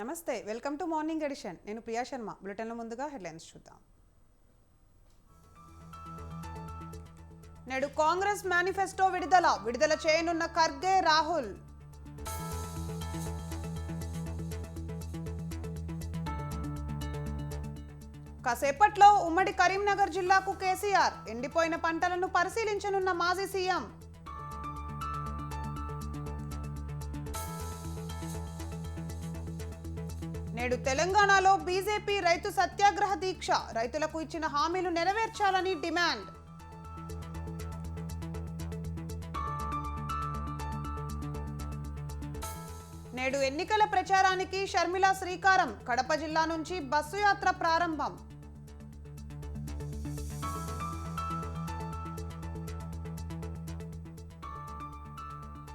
నమస్తే, welcome to morning edition. నేను ప్రియా శర్మ. బులెటిన్లో ముందుగా హెడ్లైన్స్ చూద్దాం. నేడు కాంగ్రెస్ మేనిఫెస్టో విడుదల చేయనున్న ఖర్గే, రాహుల్. కాసేపట్లో ఉమ్మడి కరీంనగర్ జిల్లాకు కేసీఆర్. ఎండిపోయిన పంటలను పరిశీలించనున్న మాజీ సీఎం. నేడు తెలంగాణలో బీజేపీ రైతు సత్యాగ్రహ దీక్ష. రైతులకు ఇచ్చిన హామీలు నెరవేర్చాలని డిమాండ్. నేడు ఎన్నికల ప్రచారానికి షర్మిల శ్రీకారం. కడప జిల్లా నుంచి బస్సు యాత్ర ప్రారంభం.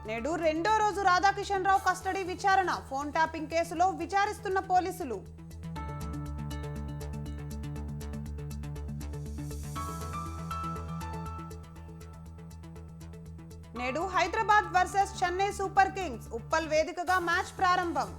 నేడు రెండో రోజు రాధాకిషన్ రావు కస్టడీ విచారణ. ఫోన్ ట్యాపింగ్ కేసులో విచారిస్తున్న పోలీసులు. నేడు Hyderabad versus Chennai Super Kings. Uppal వేదికగా మ్యాచ్ ప్రారంభం.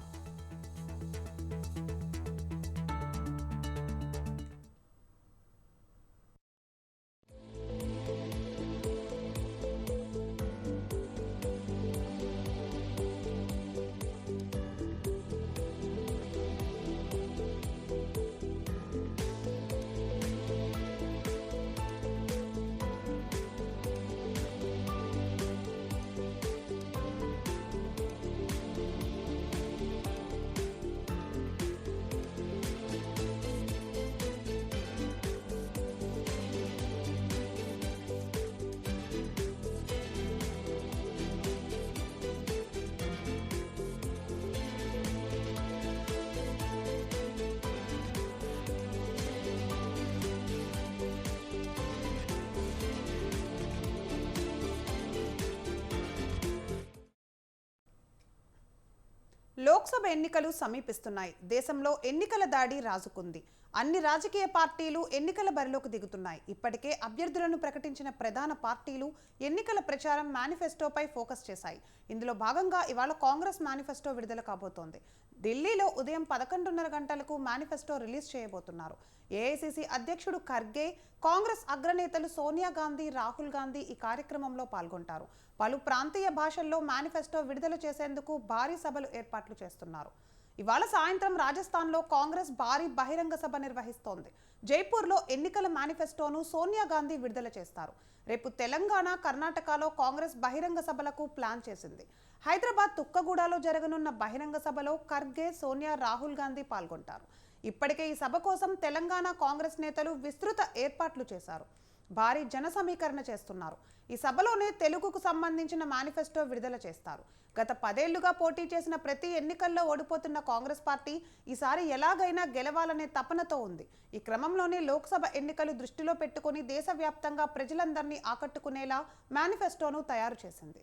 లోక్సభ ఎన్నికలు సమీపిస్తున్నాయి. దేశంలో ఎన్నికల దాడి రాజుకుంది. అన్ని రాజకీయ పార్టీలు ఎన్నికల బరిలోకి దిగుతున్నాయి. ఇప్పటికే అభ్యర్థులను ప్రకటించిన ప్రధాన పార్టీలు ఎన్నికల ప్రచారం మేనిఫెస్టోపై ఫోకస్ చేశాయి. ఇందులో భాగంగా ఇవాళ కాంగ్రెస్ మేనిఫెస్టో విడుదల కాబోతోంది. ఢిల్లీలో ఉదయం 11:30 గంటలకు మేనిఫెస్టో రిలీజ్ చేయబోతున్నారు. ఏఐసిసి అధ్యక్షుడు ఖర్గే, కాంగ్రెస్ అగ్రనేతలు సోనియా గాంధీ, రాహుల్ గాంధీ ఈ కార్యక్రమంలో పాల్గొంటారు. పలు ప్రాంతీయ భాషల్లో మేనిఫెస్టో విడుదల చేసేందుకు భారీ సభలు ఏర్పాట్లు చేస్తున్నారు. ఇవాళ సాయంత్రం రాజస్థాన్లో కాంగ్రెస్ భారీ బహిరంగ సభ నిర్వహిస్తోంది. జైపూర్లో ఎన్నికల మేనిఫెస్టోను సోనియా గాంధీ విడుదల చేస్తారు. రేపు తెలంగాణ, కర్ణాటకలో కాంగ్రెస్ బహిరంగ సభలకు ప్లాన్ చేసింది. హైదరాబాద్ తుక్కగూడలో జరగనున్న బహిరంగ సభలో ఖర్గే, సోనియా, రాహుల్ గాంధీ పాల్గొంటారు. ఇప్పటికే ఈ సభ కోసం తెలంగాణ కాంగ్రెస్ నేతలు విస్తృత ఏర్పాట్లు చేశారు. భారీ జన సమీకరణ చేస్తున్నారు. ఈ సభలోనే తెలుగుకు సంబంధించిన మేనిఫెస్టో విడుదల చేస్తారు. గత 10 ఏళ్లుగా పోటీ చేసిన ప్రతి ఎన్నికల్లో ఓడిపోతున్న కాంగ్రెస్ పార్టీ ఈసారి ఎలాగైనా గెలవాలనే తపనతో ఉంది. ఈ క్రమంలోనే లోక్సభ ఎన్నికలు దృష్టిలో పెట్టుకుని దేశవ్యాప్తంగా ప్రజలందరినీ ఆకట్టుకునేలా మేనిఫెస్టోను తయారు చేసింది.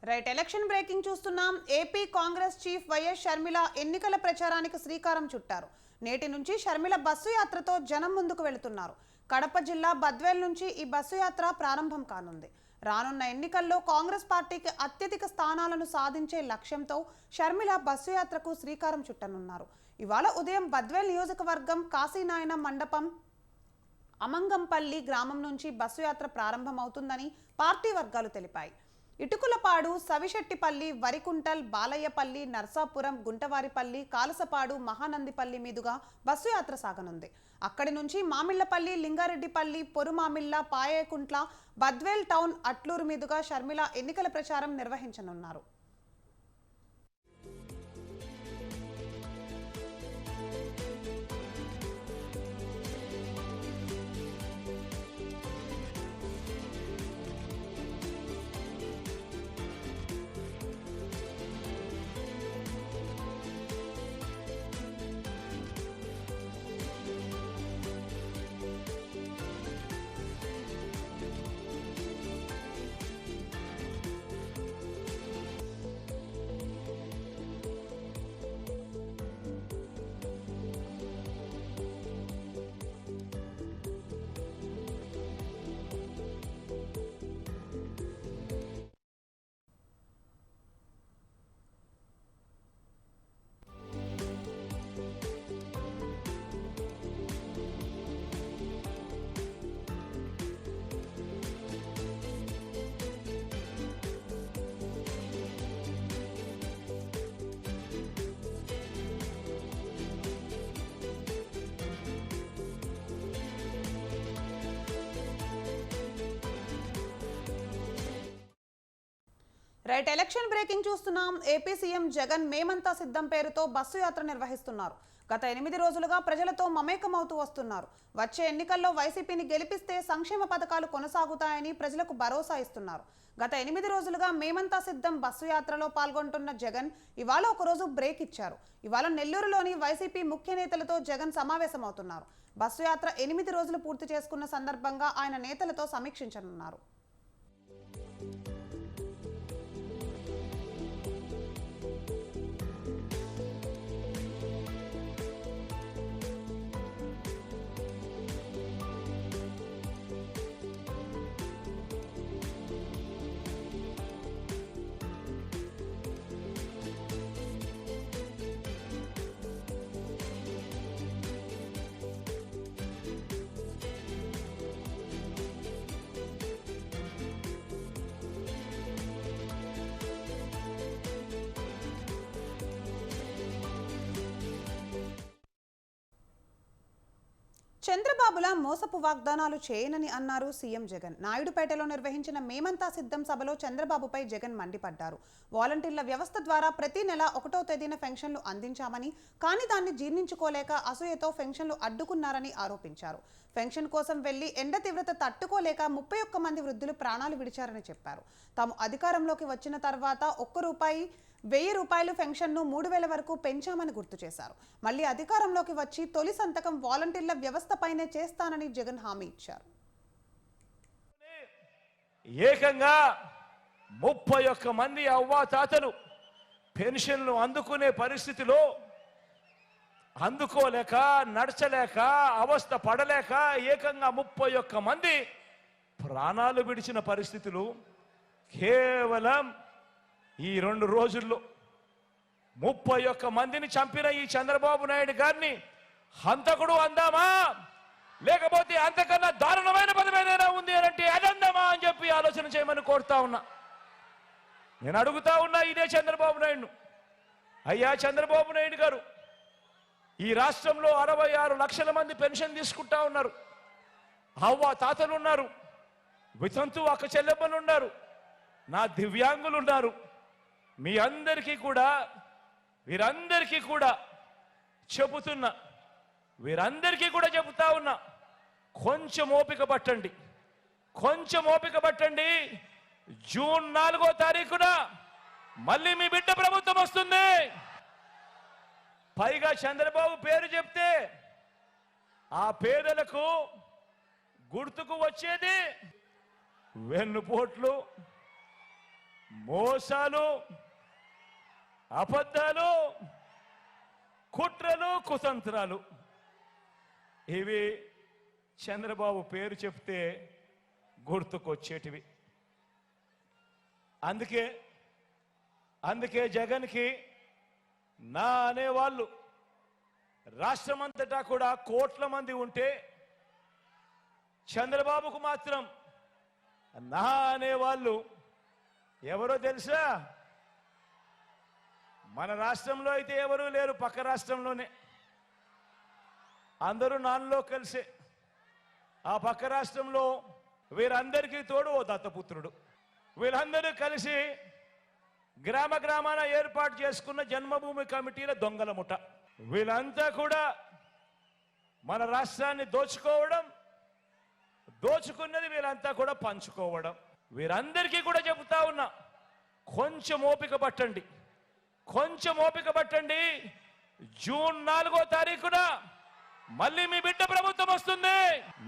రైట్, ఎలక్షన్ బ్రేకింగ్ చూస్తున్నాం. AP Congress chief YS Sharmila ఎన్నికల ప్రచారానికి శ్రీకారం చుట్టారు. నేటి నుంచి షర్మిల బస్సు యాత్రతో జనం ముందుకు వెళుతున్నారు. కడప జిల్లా బద్వేల్ నుంచి ఈ బస్సు యాత్ర ప్రారంభం కానుంది. రానున్న ఎన్నికల్లో కాంగ్రెస్ పార్టీకి అత్యధిక స్థానాలను సాధించే లక్ష్యంతో షర్మిల బస్సు యాత్రకు శ్రీకారం చుట్టనున్నారు. ఇవాళ ఉదయం బద్వేల్ నియోజకవర్గం కాశీనాయన మండపం అమంగంపల్లి గ్రామం నుంచి బస్సు యాత్ర ప్రారంభమవుతుందని పార్టీ వర్గాలు తెలిపాయి. ఇటుకులపాడు, సవిశెట్టిపల్లి, వరికుంటల్, బాలయ్యపల్లి, నర్సాపురం, గుంటవారిపల్లి, కాలసపాడు, మహానందిపల్లి మీదుగా బస్సు యాత్ర సాగనుంది. అక్కడి నుంచి మామిళ్లపల్లి, లింగారెడ్డిపల్లి, పొరుమామిళ్ల, పాయకుంట్ల, బద్వేల్ టౌన్, అట్లూరు మీదుగా షర్మిల ఎన్నికల ప్రచారం నిర్వహించనున్నారు. రైట్, ఎలక్షన్ బ్రేకింగ్ చూస్తున్నాం. ఏపీ సీఎం జగన్ మేమంతా సిద్ధం పేరుతో బస్సు యాత్ర నిర్వహిస్తున్నారు. గత 8 రోజులుగా ప్రజలతో మమేకమవుతూ వస్తున్నారు. వచ్చే ఎన్నికల్లో వైసీపీని గెలిపిస్తే సంక్షేమ పథకాలు కొనసాగుతాయని ప్రజలకు భరోసా ఇస్తున్నారు. గత 8 రోజులుగా మేమంతా సిద్ధం బస్సు యాత్రలో పాల్గొంటున్న జగన్ ఇవాళ ఒకరోజు బ్రేక్ ఇచ్చారు. ఇవాళ నెల్లూరులోని వైసీపీ ముఖ్య నేతలతో జగన్ సమావేశమవుతున్నారు. బస్సు యాత్ర 8 రోజులు పూర్తి చేసుకున్న సందర్భంగా ఆయన నేతలతో సమీక్షించనున్నారు. చంద్రబాబులా మోసపు వాగ్దానాలు చేయనని అన్నారు సీఎం జగన్. నాయుడుపేటలో నిర్వహించిన మేమంతా సిద్ధం సభలో చంద్రబాబుపై జగన్ మండిపడ్డారు. వాలంటీర్ల వ్యవస్థ ద్వారా ప్రతి నెల 1వ తేదీన పెన్షన్లు అందించామని, కానీ దాన్ని జీర్ణించుకోలేక అసూయతో పెన్షన్లు అడ్డుకున్నారని ఆరోపించారు. పెన్షన్ కోసం వెళ్లి ఎండ తీవ్రత తట్టుకోలేక 31 మంది వృద్ధులు ప్రాణాలు విడిచారని చెప్పారు. తాము అధికారంలోకి వచ్చిన తర్వాత ₹1,000 పెన్షన్ను 3,000 వరకు పెంచామని గుర్తు చేశారు. మళ్లీ అధికారంలోకి వచ్చి తొలి సంతకం వాలంటీర్ల వ్యవస్థపైనే చేస్తానని జగన్ హామీ ఇచ్చారు. ఏకంగా 31 మంది అవ్వాతాతలు పెన్షన్లు అందుకునే పరిస్థితిలో అందుకోలేక, నడచలేక, అవస్థ పడలేక ఏకంగా 31 మంది ప్రాణాలు విడిచిన పరిస్థితులు కేవలం ఈ 2 రోజుల్లో 31 మందిని చంపిన ఈ చంద్రబాబు నాయుడు గారిని హంతకుడు అందామా, లేకపోతే అంతకన్నా దారుణమైన పదం ఏదైనా ఉంది అంటే అదందామా అని చెప్పి ఆలోచన చేయమని కోరుతా ఉన్నా. నేను అడుగుతా ఉన్నా ఇదే చంద్రబాబు నాయుడును, అయ్యా చంద్రబాబు నాయుడు గారు, ఈ రాష్ట్రంలో 66 లక్షల మంది పెన్షన్ తీసుకుంటా ఉన్నారు. అవ్వ తాతలు ఉన్నారు, వితంతు అక్క చెల్లెమ్మలు ఉన్నారు, నా దివ్యాంగులు ఉన్నారు. మీ అందరికీ కూడా వీరందరికీ కూడా చెబుతున్నా, వీరందరికీ కూడా చెబుతా ఉన్నా, కొంచెం ఓపిక పట్టండి, కొంచెం ఓపిక పట్టండి. జూన్ 4వ తారీఖున మళ్ళీ మీ బిడ్డ ప్రభుత్వం వస్తుంది. పైగా చంద్రబాబు పేరు చెప్తే ఆ పేదలకు గుర్తుకు వచ్చేది వెన్నుపోట్లు, మోసాలు, అబద్ధాలు, కుట్రలు, కుతంత్రాలు. ఇవి చంద్రబాబు పేరు చెప్తే గుర్తుకొచ్చేటివి. అందుకే జగన్కి నా అనేవాళ్ళు రాష్ట్రమంతటా కూడా కోట్ల మంది ఉంటే చంద్రబాబుకు మాత్రం నా అనేవాళ్ళు ఎవరో తెలుసా? మన రాష్ట్రంలో అయితే ఎవరూ లేరు, పక్క రాష్ట్రంలోనే అందరూ నాన్నలో కలిసే. ఆ పక్క రాష్ట్రంలో వీరందరికీ తోడు ఓ దత్తపుత్రుడు. వీళ్ళందరూ కలిసి గ్రామ గ్రామాన ఏర్పాటు చేసుకున్న జన్మభూమి కమిటీల దొంగల ముఠ. వీళ్ళంతా కూడా మన రాష్ట్రాన్ని దోచుకున్నది వీళ్ళంతా కూడా పంచుకోవడం. వీరందరికీ కూడా చెబుతా ఉన్నా, కొంచెం ఓపిక పట్టండి. జూన్ 4వ తారీఖున మళ్ళీ మీ బిడ్డ ప్రభుత్వం వస్తుంది.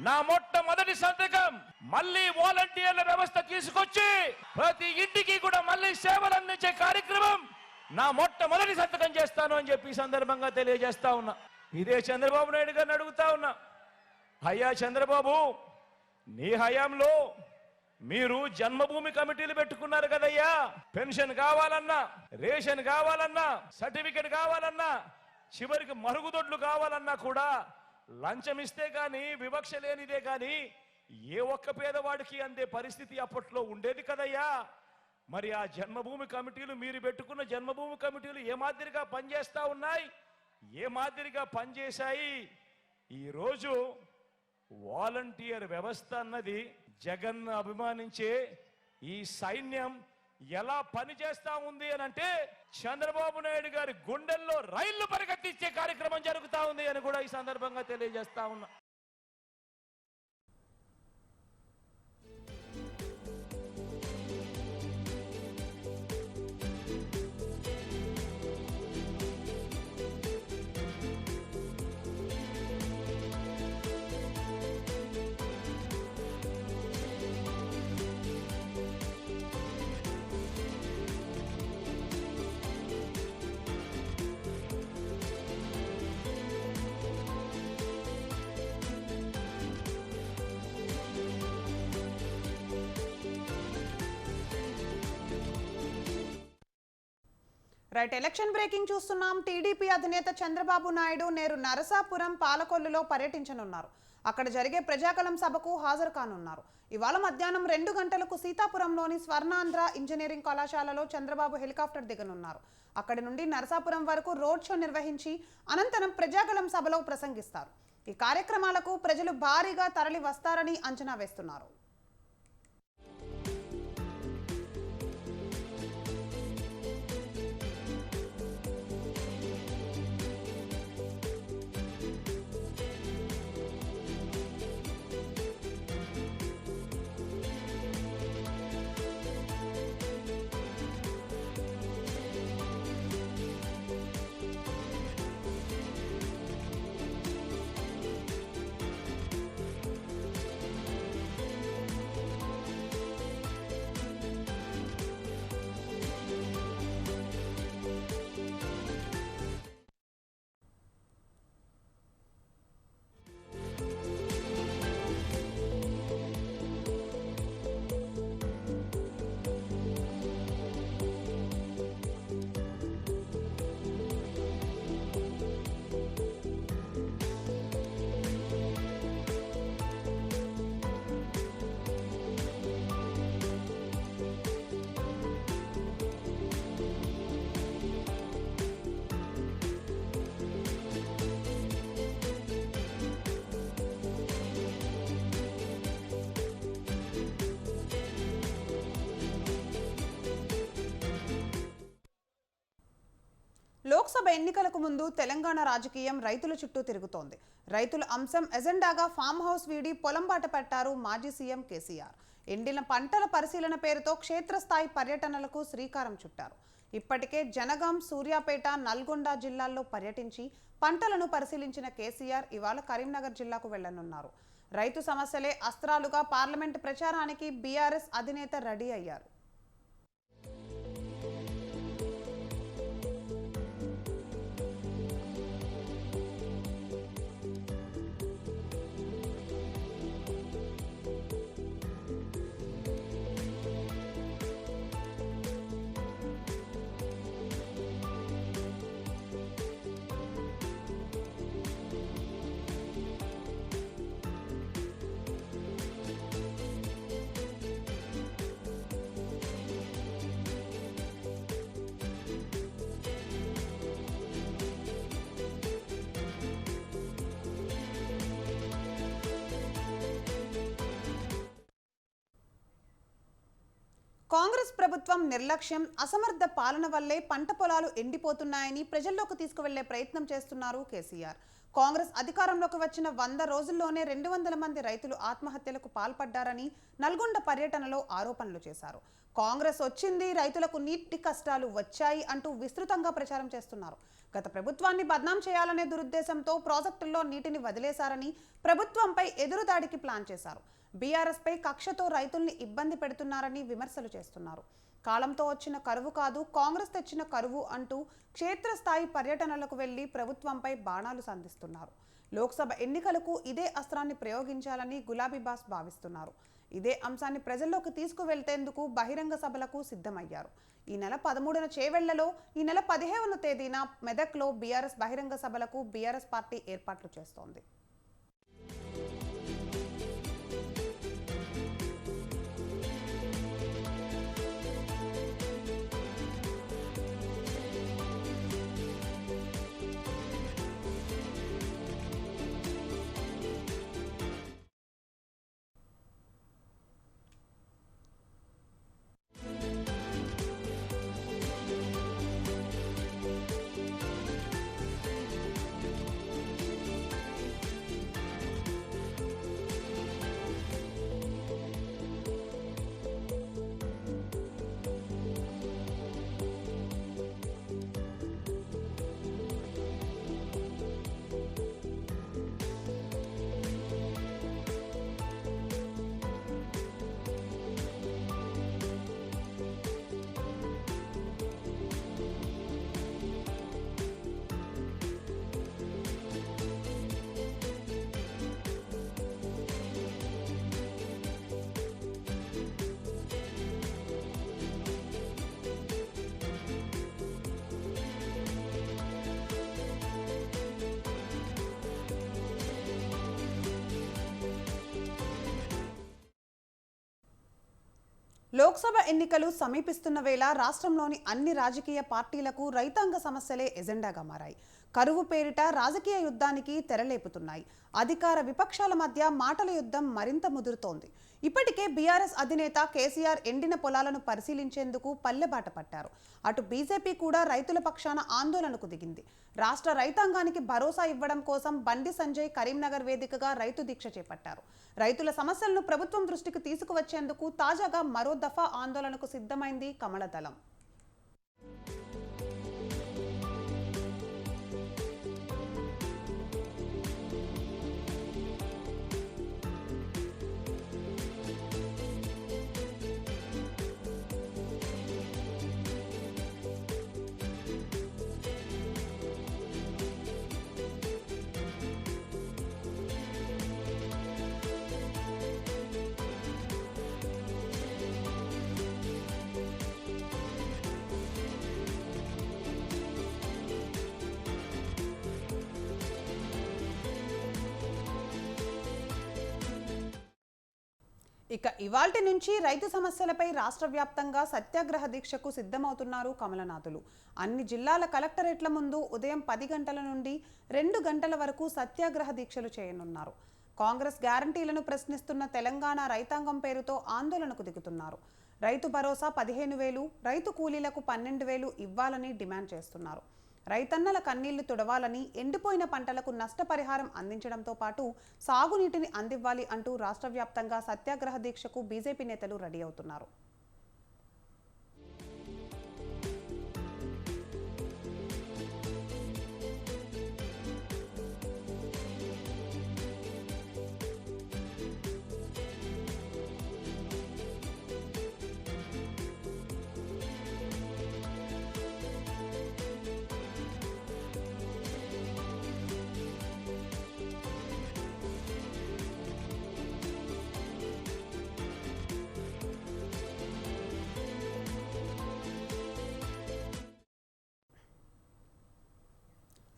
నా మొట్టమొదటి సంతకం మళ్ళీ వాలంటీర్ల వ్యవస్థ తీసుకొచ్చి ప్రతి ఇంటికి కూడా మళ్ళీ సేవలు అందించే కార్యక్రమం నా మొట్టమొదటి సంతకం చేస్తాను అని చెప్పి ఈ సందర్భంగా తెలియజేస్తా ఉన్నా. ఇదే చంద్రబాబు నాయుడు గారిని అడుగుతా ఉన్నా, అయ్యా చంద్రబాబు, నీ హయాంలో మీరు జన్మభూమి కమిటీలు పెట్టుకున్నారు కదయ్యా. పెన్షన్ కావాలన్నా, రేషన్ కావాలన్నా, సర్టిఫికెట్ కావాలన్నా, చివరికి మరుగుదొడ్లు కావాలన్నా కూడా లంచం ఇస్తే గాని, వివక్ష లేనిదే గాని ఏ ఒక్క పేదవాడికి అందే పరిస్థితి అప్పట్లో ఉండేది కదయ్యా. మరి ఆ జన్మభూమి కమిటీలు, మీరు పెట్టుకున్న జన్మభూమి కమిటీలు ఏ మాదిరిగా పనిచేస్తా ఉన్నాయి, ఏ మాదిరిగా పనిచేశాయి? ఈరోజు వాలంటీర్ వ్యవస్థ అన్నది జగన్ అభిమానించే ఈ సైన్యం ఎలా పనిచేస్తా ఉంది అని అంటే, చంద్రబాబు నాయుడు గారి గుండెల్లో రైళ్లు పరిగెత్తించే కార్యక్రమం జరుగుతా ఉంది అని కూడా ఈ సందర్భంగా తెలియజేస్తా ఉన్నా. రైట్, ఎలక్షన్ బ్రేకింగ్ చూస్తున్నాం. టీడీపీ అధినేత చంద్రబాబు నాయుడు నేరు నరసాపురం పాలకొల్లులో పర్యటించనున్నారు. అక్కడ జరిగే ప్రజాకలం సభకు హాజరు కానున్నారు. ఇవాళ మధ్యాహ్నం 2 గంటలకు సీతాపురంలోని స్వర్ణాంధ్ర ఇంజనీరింగ్ కళాశాలలో చంద్రబాబు హెలికాప్టర్ దిగనున్నారు. అక్కడి నుండి నరసాపురం వరకు రోడ్ షో నిర్వహించి అనంతరం ప్రజాకలం సభలో ప్రసంగిస్తారు. ఈ కార్యక్రమాలకు ప్రజలు భారీగా తరలి వస్తారని అంచనా వేస్తున్నారు. లోక్సభ ఎన్నికలకు ముందు తెలంగాణ రాజకీయం రైతుల చుట్టూ తిరుగుతోంది. రైతుల అంశం ఎజెండాగా ఫామ్ హౌస్ వీడి పొలం బాట పట్టారు మాజీ సీఎం కేసీఆర్. ఎండిన పంటల పరిశీలన పేరుతో క్షేత్రస్థాయి పర్యటనలకు శ్రీకారం చుట్టారు. ఇప్పటికే జనగాం, సూర్యాపేట, నల్గొండ జిల్లాల్లో పర్యటించి పంటలను పరిశీలించిన కేసీఆర్ ఇవాళ కరీంనగర్ జిల్లాకు వెళ్లనున్నారు. రైతు సమస్యలే అస్త్రాలుగా పార్లమెంటు ప్రచారానికి బీఆర్ఎస్ అధినేత రెడీ అయ్యారు. కాంగ్రెస్ ప్రభుత్వం నిర్లక్ష్యం, అసమర్థ పాలన వల్లే పంట పొలాలు ఎండిపోతున్నాయని ప్రజల్లోకి తీసుకువెళ్లే ప్రయత్నం చేస్తున్నారు కేసీఆర్. కాంగ్రెస్ అధికారంలోకి వచ్చిన 100 రోజుల్లోనే 200 మంది రైతులు ఆత్మహత్యలకు పాల్పడ్డారని నల్గొండ పర్యటనలో ఆరోపణలు చేశారు. కాంగ్రెస్ వచ్చింది, రైతులకు నీటి కష్టాలు వచ్చాయి అంటూ విస్తృతంగా ప్రచారం చేస్తున్నారు. గత ప్రభుత్వాన్ని బద్నాం చేయాలనే దురుద్దేశంతో ప్రాజెక్టుల్లో నీటిని వదిలేశారని ప్రభుత్వంపై ఎదురుదాడికి ప్లాన్ చేశారు. బీఆర్ఎస్ పై కక్షతో రైతుల్ని ఇబ్బంది పెడుతున్నారని విమర్శలు చేస్తున్నారు. కాలంతో వచ్చిన కరువు కాదు, కాంగ్రెస్ తెచ్చిన కరువు అంటూ క్షేత్రస్థాయి పర్యటనలకు వెళ్లి ప్రభుత్వంపై బాణాలు సంధిస్తున్నారు. లోక్సభ ఎన్నికలకు ఇదే అస్త్రాన్ని ప్రయోగించాలని గులాబీ బాస్ భావిస్తున్నారు. ఇదే అంశాన్ని ప్రజల్లోకి తీసుకువెళ్తేందుకు బహిరంగ సభలకు సిద్ధమయ్యారు. ఈ నెల 13న చేవెళ్లలో, ఈ నెల 15వ తేదీన మెదక్లో బీఆర్ఎస్ బహిరంగ సభలకు బీఆర్ఎస్ పార్టీ ఏర్పాట్లు చేస్తోంది. లోక్సభ ఎన్నికలు సమీపిస్తున్న వేళ రాష్ట్రంలోని అన్ని రాజకీయ పార్టీలకు రైతాంగ సమస్యలే ఎజెండాగా మారాయి. కరువు పేరిట రాజకీయ యుద్ధానికి తెరలేపుతున్నాయి. అధికార విపక్షాల మధ్య మాటల యుద్ధం మరింత ముదురుతోంది. ఇప్పటికే బీఆర్ఎస్ అధినేత కేసీఆర్ ఎండిన పొలాలను పరిశీలించేందుకు పల్లెబాట పట్టారు. అటు బీజేపీ కూడా రైతుల పక్షాన ఆందోళనకు దిగింది. రాష్ట్ర రైతాంగానికి భరోసా ఇవ్వడం కోసం బండి సంజయ్ కరీంనగర్ వేదికగా రైతు దీక్ష చేపట్టారు. రైతుల సమస్యలను ప్రభుత్వం దృష్టికి తీసుకువచ్చేందుకు తాజాగా మరో దఫా ఆందోళనకు సిద్ధమైంది కమల దళం. ఇక ఇవాల్టి నుంచి రైతు సమస్యలపై రాష్ట్ర వ్యాప్తంగా సత్యాగ్రహ దీక్షకు సిద్ధమవుతున్నారు కమలనాథులు. అన్ని జిల్లాల కలెక్టరేట్ల ముందు ఉదయం 10 గంటల నుండి 2 గంటల వరకు సత్యాగ్రహ దీక్షలు చేయనున్నారు. కాంగ్రెస్ గ్యారంటీలను ప్రశ్నిస్తున్న తెలంగాణ రైతాంగం పేరుతో ఆందోళనకు దిగుతున్నారు. రైతు భరోసా 15,000, రైతు కూలీలకు 12,000 ఇవ్వాలని డిమాండ్ చేస్తున్నారు. రైతన్నల కన్నీళ్లు తుడవాలని, ఎండిపోయిన పంటలకు నష్టపరిహారం అందించడంతో పాటు సాగునీటిని అందివ్వాలి అంటూ రాష్ట్ర వ్యాప్తంగా సత్యాగ్రహ దీక్షకు బీజేపీ నేతలు రెడీ అవుతున్నారు.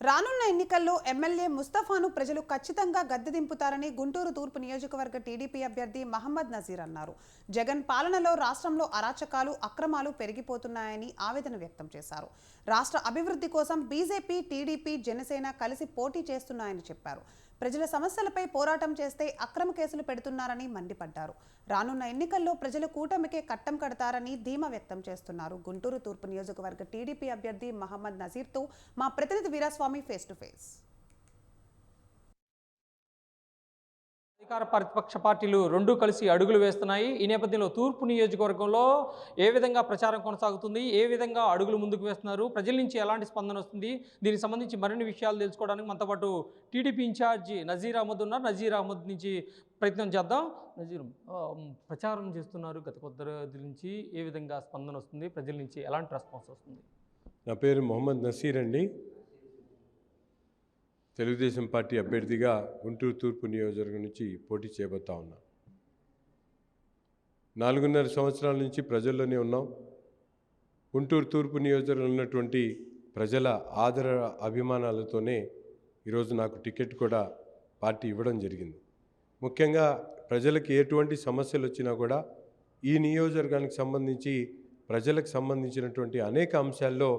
రానున్న ఎన్నికల్లో ఎమ్మెల్యే ముస్తఫాను ప్రజలు ఖచ్చితంగా గద్దె దింపుతారని గుంటూరు తూర్పు నియోజకవర్గ టీడీపీ అభ్యర్థి మహమ్మద్ నజీర్ అన్నారు. జగన్ పాలనలో రాష్ట్రంలో అరాచకాలు, అక్రమాలు పెరిగిపోతున్నాయని ఆవేదన వ్యక్తం చేశారు. రాష్ట్ర అభివృద్ధి కోసం బీజేపీ, టీడీపీ, జనసేన కలిసి పోటీ చేస్తున్నాయని చెప్పారు. ప్రజల సమస్యలపై పోరాటం చేస్తే అక్రమ కేసులు పెడుతున్నారని మండిపడ్డారు. రానున్న ఎన్నికల్లో ప్రజలు కూటమికే కట్టం కడతారని ధీమా వ్యక్తం చేస్తున్నారు. గుంటూరు తూర్పు నియోజకవర్గ టీడీపీ అభ్యర్థి మహమ్మద్ నజీర్తో మా ప్రతినిధి వీరాస్వామి ఫేస్ టు ఫేస్. అధికార ప్రతిపక్ష పార్టీలు రెండూ కలిసి అడుగులు వేస్తున్నాయి. ఈ నేపథ్యంలో తూర్పు నియోజకవర్గంలో ఏ విధంగా ప్రచారం కొనసాగుతుంది, ఏ విధంగా అడుగులు ముందుకు వేస్తున్నారు, ప్రజల నుంచి ఎలాంటి స్పందన వస్తుంది, దీనికి సంబంధించి మరిన్ని విషయాలు తెలుసుకోవడానికి మనతో పాటు టీడీపీ ఇన్ఛార్జి నజీర్ అహ్మద్ ఉన్నారు. నజీర్ అహ్మద్ నుంచి ప్రయత్నం చేద్దాం. నజీర్, ప్రచారం చేస్తున్నారు, గత కొద్ది రోజుల నుంచి ఏ విధంగా స్పందన వస్తుంది, ప్రజల నుంచి ఎలాంటి రెస్పాన్స్ వస్తుంది? నా పేరు మొహమ్మద్ నసీర్ అండి. తెలుగుదేశం పార్టీ అభ్యర్థిగా గుంటూరు తూర్పు నియోజకవర్గం నుంచి పోటీ చేయబోతా ఉన్నా. 4.5 సంవత్సరాల నుంచి ప్రజల్లోనే ఉన్నాం. గుంటూరు తూర్పు నియోజకవర్గంలో ఉన్నటువంటి ప్రజల ఆదర అభిమానాలతోనే ఈరోజు నాకు టికెట్ కూడా పార్టీ ఇవ్వడం జరిగింది. ముఖ్యంగా ప్రజలకు ఎటువంటి సమస్యలు వచ్చినా కూడా ఈ నియోజకవర్గానికి సంబంధించి ప్రజలకు సంబంధించినటువంటి అనేక అంశాల్లో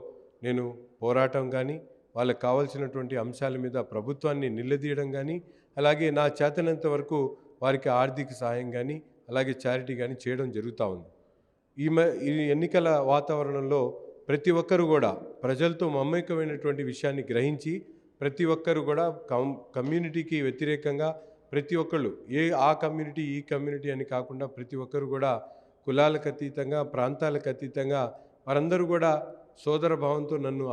నేను పోరాటం కానీ, వాళ్ళకి కావాల్సినటువంటి అంశాల మీద ప్రభుత్వాన్ని నిలదీయడం కానీ, అలాగే నా చేతనంత వరకు వారికి ఆర్థిక సహాయం కానీ, అలాగే చారిటీ కానీ చేయడం జరుగుతూ ఉంది. ఈ ఎన్నికల వాతావరణంలో ప్రతి ఒక్కరు కూడా ప్రజలతో మమేకమైనటువంటి విషయాన్ని గ్రహించి ప్రతి ఒక్కరు కూడా కమ్యూనిటీకి వ్యతిరేకంగా ప్రతి ఒక్కళ్ళు ఆ కమ్యూనిటీ ఈ కమ్యూనిటీ అని కాకుండా ప్రతి ఒక్కరు కూడా కులాలకు అతీతంగా, ప్రాంతాలకు అతీతంగా వారందరూ కూడా సోదర భావంతో నన్ను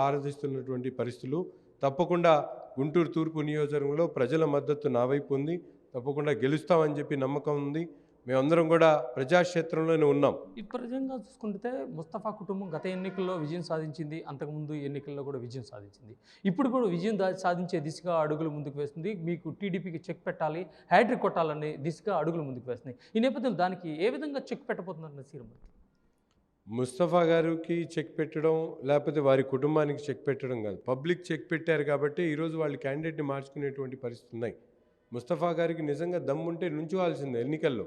ఆరాధిస్తున్నటువంటి పరిస్థితులు. తప్పకుండా గుంటూరు తూర్పు నియోజకవర్గంలో ప్రజల మద్దతు నా వైపు ఉంది. తప్పకుండా గెలుస్తామని చెప్పి నమ్మకం ఉంది. మేమందరం కూడా ప్రజాక్షేత్రంలోనే ఉన్నాం. ఈ ప్రజంగా చూసుకుంటే ముస్తఫా కుటుంబం గత ఎన్నికల్లో విజయం సాధించింది, అంతకుముందు ఎన్నికల్లో కూడా విజయం సాధించింది. ఇప్పుడు కూడా విజయం సాధించే దిశగా అడుగులు ముందుకు వేస్తుంది. మీకు టీడీపీకి చెక్ పెట్టాలి, హ్యాట్రిక్ కొట్టాలనే దిశగా అడుగులు ముందుకు వేస్తున్నాయి. ఈ నేపథ్యంలో దానికి ఏ విధంగా చెక్ పెట్టబోతున్నారు నసీర్? ముస్తఫా గారికి చెక్ పెట్టడం లేకపోతే వారి కుటుంబానికి చెక్ పెట్టడం కాదు, పబ్లిక్ చెక్ పెట్టారు కాబట్టి ఈరోజు వాళ్ళు క్యాండిడేట్ని మార్చుకునేటువంటి పరిస్థితి ఉన్నాయి. ముస్తఫా గారికి నిజంగా దమ్ముంటే నుంచోవాల్సిందే. ఎన్నికల్లో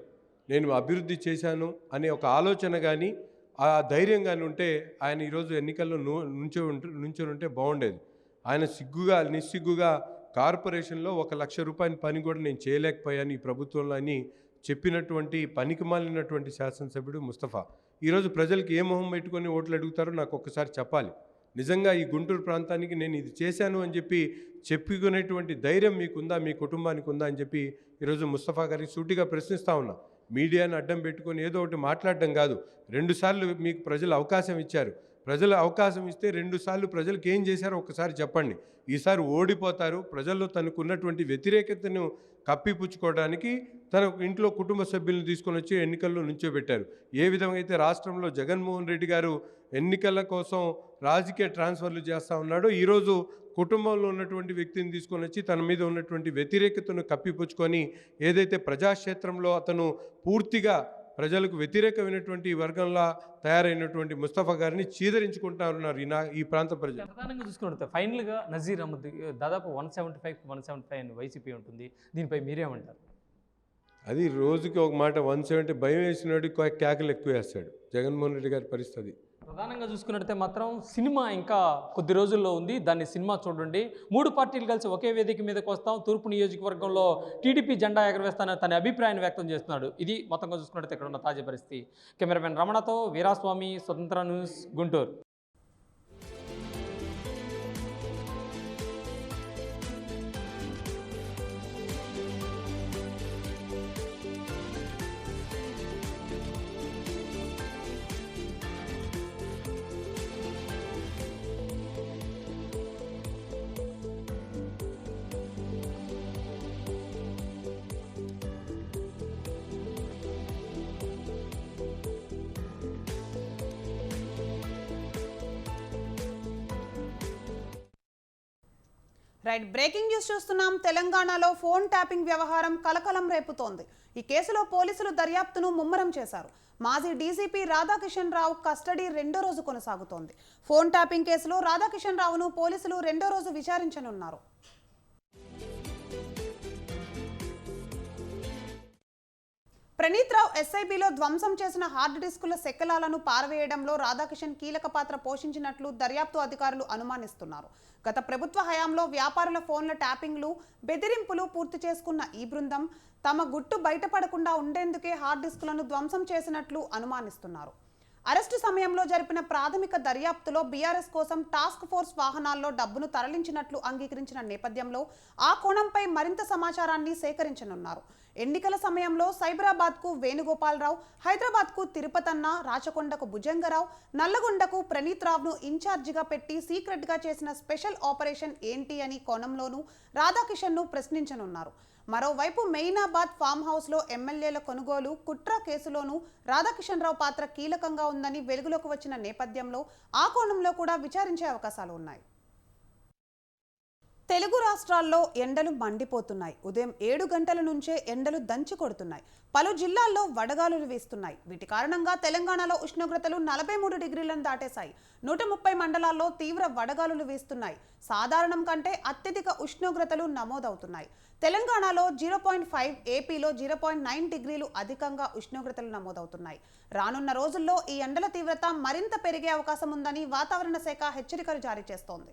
నేను అభివృద్ధి చేశాను అనే ఒక ఆలోచన కానీ, ఆ ధైర్యం కానీ ఉంటే ఆయన ఈరోజు ఎన్నికల్లో నుంచొని ఉంటే బాగుండేది. ఆయన నిస్సిగ్గుగా కార్పొరేషన్లో 1 లక్ష రూపాయల పని కూడా నేను చేయలేకపోయాను ఈ ప్రభుత్వంలో అని చెప్పినటువంటి పనికి మాలినటువంటి శాసనసభ్యుడు ముస్తఫా. ఈరోజు ప్రజలకు ఏ మొహం పెట్టుకొని ఓట్లు అడుగుతారో నాకు ఒక్కసారి చెప్పాలి. నిజంగా ఈ గుంటూరు ప్రాంతానికి నేను ఇది చేశాను అని చెప్పి చెప్పుకునేటువంటి ధైర్యం మీకుందా, మీ కుటుంబానికి ఉందా అని చెప్పి ఈరోజు ముస్తఫా గారికి సూటిగా ప్రశ్నిస్తూ ఉన్నా. మీడియాను అడ్డం పెట్టుకొని ఏదో ఒకటి మాట్లాడడం కాదు. 2 సార్లు మీకు ప్రజలు అవకాశం ఇచ్చారు. ప్రజలు అవకాశం ఇస్తే 2 సార్లు ప్రజలకు ఏం చేశారో ఒకసారి చెప్పండి. ఈసారి ఓడిపోతారు. ప్రజల్లో తనకున్నటువంటి వ్యతిరేకతను కప్పిపుచ్చుకోవడానికి తన ఇంట్లో కుటుంబ సభ్యులను తీసుకొని వచ్చి ఎన్నికల్లో నుంచోబెట్టారు. ఏ విధంగా అయితే రాష్ట్రంలో జగన్మోహన్ రెడ్డి గారు ఎన్నికల కోసం రాజకీయ ట్రాన్స్ఫర్లు చేస్తూ ఉన్నాడో, ఈరోజు కుటుంబంలో ఉన్నటువంటి వ్యక్తిని తీసుకొని వచ్చి తన మీద ఉన్నటువంటి వ్యతిరేకతను కప్పిపుచ్చుకొని ఏదైతే ప్రజాక్షేత్రంలో అతను పూర్తిగా ప్రజలకు వ్యతిరేకమైనటువంటి వర్గంలా తయారైనటువంటి ముస్తఫా గారిని చీదరించుకుంటా ఉన్నారు ఈ ప్రాంత ప్రజలు. ప్రధానంగా చూసుకుంటే ఫైనల్గా నజీర్ అహ్మద్ దాదాపు 175 వైసీపీ ఉంటుంది. దీనిపై మీరేమంటారు? అది రోజుకి ఒక మాట 170 భయం వేసినోడికి కేకలు ఎక్కువ వేస్తాడు జగన్మోహన్ రెడ్డి గారి పరిస్థితి. ప్రధానంగా చూసుకున్నట్లయితే మాత్రం సినిమా ఇంకా కొద్ది రోజుల్లో ఉంది. దాన్ని సినిమా చూడండి. 3 పార్టీలు కలిసి ఒకే వేదిక మీదకి వస్తాం, తూర్పు నియోజకవర్గంలో టీడీపీ జెండా ఎగరవేస్తానని తన అభిప్రాయాన్ని వ్యక్తం చేస్తున్నాడు. ఇది మొత్తంగా చూసుకున్నట్లయితే ఇక్కడ ఉన్న తాజా పరిస్థితి. కెమెరామెన్ రమణతో వీరాస్వామి, స్వతంత్ర news, Guntur. Right, breaking news చూస్తున్నాం. తెలంగాణలో ఫోన్ ట్యాపింగ్ వ్యవహారం కలకలం రేపుతోంది. ఈ కేసులో పోలీసులు దర్యాప్తును ముమ్మరం చేశారు. మాజీ డీసీపీ రాధాకిషన్ రావు కస్టడీ 2వ రోజు కొనసాగుతోంది. ఫోన్ ట్యాపింగ్ కేసులో రాధాకిషన్ రావును పోలీసులు 2వ రోజు విచారించనున్నారు. ప్రణీత్ రావు ఎస్ఐబిలో ధ్వంసం చేసిన హార్డ్ డిస్కుల శకలాలను పారవేయడంలో రాధాకిషన్ కీలక పాత్ర పోషించినట్లు దర్యాప్తు అధికారులు అనుమానిస్తున్నారు. గత ప్రభుత్వ హయాంలో వ్యాపారుల ఫోన్ల ట్యాపింగ్లు, బెదిరింపులు పూర్తి చేసుకున్న ఈ బృందం తమ గుట్టు బయటపడకుండా ఉండేందుకే హార్డ్ డిస్కులను ధ్వంసం చేసినట్లు అనుమానిస్తున్నారు. అరెస్టు సమయంలో జరిపిన ప్రాథమిక దర్యాప్తులో బీఆర్ఎస్ కోసం టాస్క్ ఫోర్స్ వాహనాల్లో డబ్బును తరలించినట్లు అంగీకరించిన నేపథ్యంలో ఆ కోణంపై మరింత సమాచారాన్ని సేకరించనున్నారు. ఎన్నికల సమయంలో సైబరాబాద్కు వేణుగోపాలరావు, హైదరాబాద్కు తిరుపతన్న, రాచకొండకు భుజంగరావు, నల్లగొండకు ప్రణీత్ రావును ఇన్ఛార్జిగా పెట్టి సీక్రెట్గా చేసిన స్పెషల్ ఆపరేషన్ ఏంటి అని కోణంలోనూ రాధాకిషన్ను ప్రశ్నించనున్నారు. మరోవైపు మెయినాబాద్ ఫామ్ హౌస్లో ఎమ్మెల్యేల కొనుగోలు కుట్ర కేసులోనూ రాధాకిషన్ రావు పాత్ర కీలకంగా ఉందని వెలుగులోకి వచ్చిన నేపథ్యంలో ఆ కోణంలో కూడా విచారించే అవకాశాలు ఉన్నాయి. తెలుగు రాష్ట్రాల్లో ఎండలు మండిపోతున్నాయి. ఉదయం 7 గంటల నుంచే ఎండలు దంచి కొడుతున్నాయి. పలు జిల్లాల్లో వడగాలులు వీస్తున్నాయి. వీటి కారణంగా తెలంగాణలో ఉష్ణోగ్రతలు 43 డిగ్రీలను దాటేశాయి. 130 మండలాల్లో తీవ్ర వడగాలులు వీస్తున్నాయి. సాధారణం కంటే అత్యధిక ఉష్ణోగ్రతలు నమోదవుతున్నాయి. తెలంగాణలో 0.5, ఏపీలో 0.9 డిగ్రీలు అధికంగా ఉష్ణోగ్రతలు నమోదవుతున్నాయి. రానున్న రోజుల్లో ఈ ఎండల తీవ్రత మరింత పెరిగే అవకాశం ఉందని వాతావరణ శాఖ హెచ్చరికలు జారీ చేస్తోంది.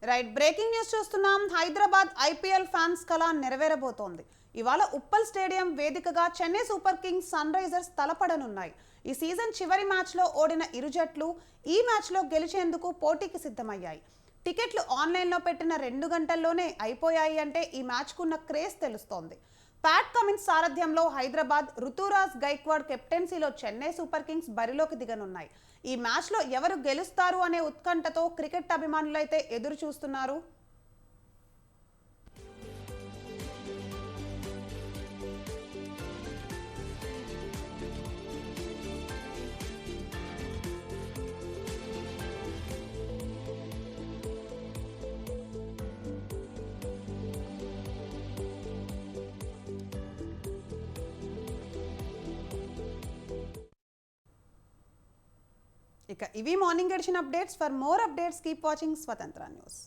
రైట్, బ్రేకింగ్ న్యూస్ చూస్తున్నాం. హైదరాబాద్ ఐపీఎల్ ఫ్యాన్స్ కళ నెరవేరబోతోంది. ఇవాళ ఉప్పల్ స్టేడియం వేదికగా Chennai Super Kings, Sunrisers తలపడనున్నాయి. ఈ సీజన్ చివరి మ్యాచ్లో ఓడిన ఇరు జట్లు ఈ మ్యాచ్లో గెలిచేందుకు పోటీకి సిద్ధమయ్యాయి. టికెట్లు ఆన్లైన్లో పెట్టిన 2 గంటల్లోనే అయిపోయాయి అంటే ఈ మ్యాచ్కున్న క్రేజ్ తెలుస్తోంది. ప్యాట్ కమిన్స్ సారథ్యంలో హైదరాబాద్, రుతురాజ్ గైక్వాడ్ కెప్టెన్సీలో చెన్నై సూపర్ కింగ్స్ బరిలోకి దిగనున్నాయి. ఈ మ్యాచ్లో ఎవరు గెలుస్తారు అనే ఉత్కంఠతో క్రికెట్ అభిమానులైతే ఎదురు చూస్తున్నారు. ఇక ఇవి morning edition updates. For more updates keep watching Swatantra news.